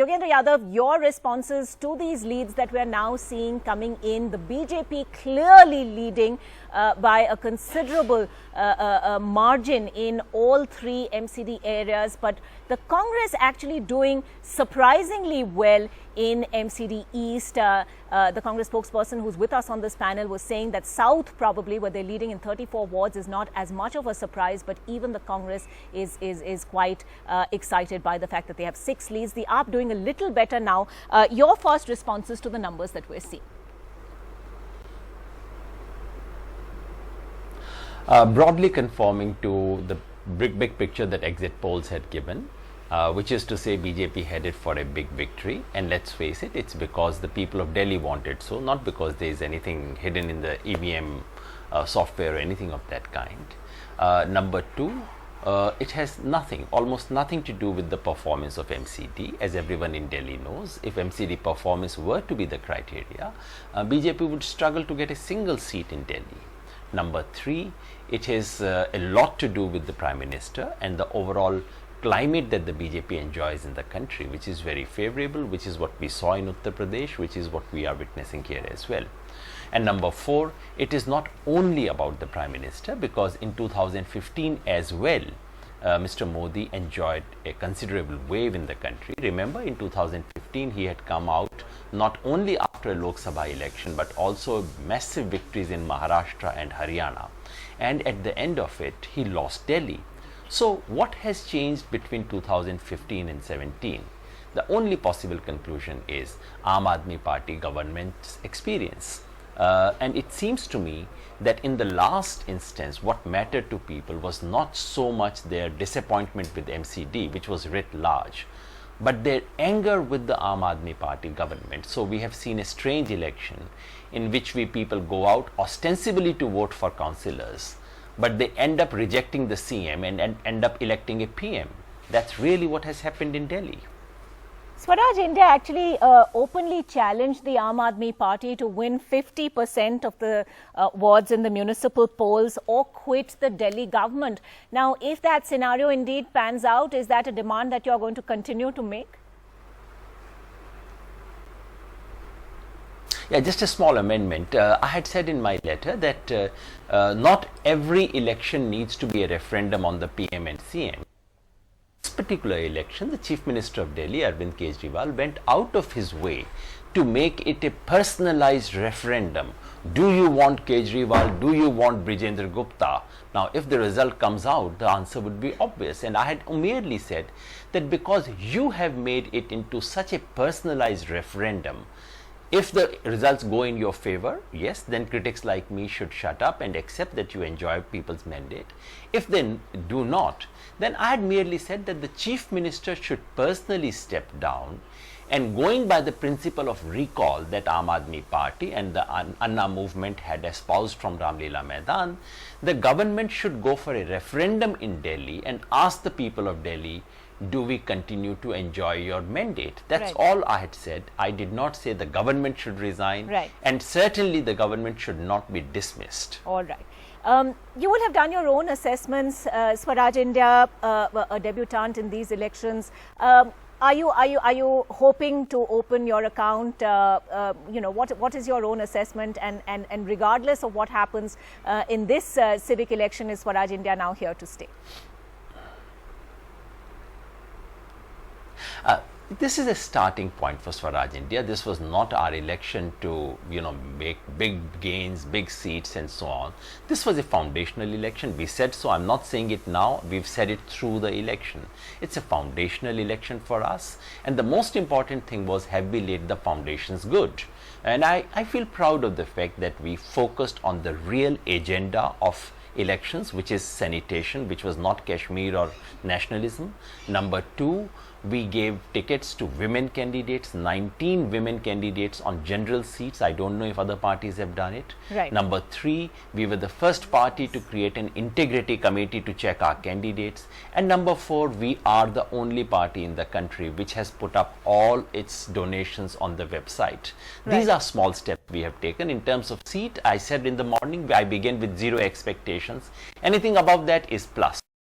Yogendra Yadav, your responses to these leads that we are now seeing coming in, the BJP clearly leading by a considerable margin in all three MCD areas, but the Congress actually doing surprisingly well in MCD East. The Congress spokesperson who's with us on this panel was saying that South probably, where they're leading in 34 wards, is not as much of a surprise, but even the Congress is quite excited by the fact that they have 6 leads. The AAP doing a little better now. Your first responses to the numbers that we're seeing? Broadly conforming to the big picture that exit polls had given, which is to say BJP headed for a big victory, and let's face it, it's because the people of Delhi wanted so, not because there is anything hidden in the EVM software or anything of that kind. Number 2, it has almost nothing to do with the performance of MCD. As everyone in Delhi knows, if MCD performance were to be the criteria, BJP would struggle to get a single seat in Delhi. Number 3, it has a lot to do with the Prime Minister and the overall climate that the BJP enjoys in the country, which is very favorable, which is what we saw in Uttar Pradesh, which is what we are witnessing here as well. And number 4, it is not only about the Prime Minister, because in 2015 as well, Mr. Modi enjoyed a considerable wave in the country. Remember, in 2015 he had come out not only after a Lok Sabha election but also massive victories in Maharashtra and Haryana, and at the end of it he lost Delhi. So what has changed between 2015 and 17? The only possible conclusion is Aam Aadmi Party government's experience. And it seems to me that in the last instance, what mattered to people was not so much their disappointment with MCD, which was writ large, but their anger with the Aam Aadmi Party government. So we have seen a strange election in which people go out ostensibly to vote for councillors, but they end up rejecting the CM and end up electing a PM. That's really what has happened in Delhi. Swaraj India actually openly challenged the Aam Aadmi Party to win 50% of the wards in the municipal polls or quit the Delhi government. Now, if that scenario indeed pans out, is that a demand that you're going to continue to make? Yeah, just a small amendment. I had said in my letter that not every election needs to be a referendum on the PM and CM. This particular election, the Chief Minister of Delhi, Arvind Kejriwal, went out of his way to make it a personalized referendum. Do you want Kejriwal? Do you want Brijendra Gupta? Now, if the result comes out, the answer would be obvious. And I had merely said that because you have made it into such a personalized referendum, if the results go in your favor, yes, then critics like me should shut up and accept that you enjoy people's mandate. If they do not, then I had merely said that the Chief Minister should personally step down, and going by the principle of recall that Aam Aadmi Party and the Anna movement had espoused from Ramlila Maidan, the government should go for a referendum in Delhi and ask the people of Delhi, do we continue to enjoy your mandate? That's all I had said. I did not say the government should resign, and certainly the government should not be dismissed. All right. You will have done your own assessments, Swaraj India, a debutant in these elections. Are you hoping to open your account? You know, what is your own assessment? And regardless of what happens in this civic election, is Swaraj India now here to stay? This is a starting point for Swaraj India. This was not our election to, make big gains, big seats and so on. This was a foundational election. We said so. I'm not saying it now. We've said it through the election. It's a foundational election for us. And the most important thing was, have we laid the foundations good? And I feel proud of the fact that we focused on the real agenda of elections, which is sanitation, which was not Kashmir or nationalism. Number 2, we gave tickets to women candidates, 19 women candidates on general seats. I don't know if other parties have done it. Number 3, we were the first party to create an integrity committee to check our candidates. And number 4, we are the only party in the country which has put up all its donations on the website. These are small steps we have taken. In terms of seat, I said in the morning, I began with 0 expectations. Anything above that is plus.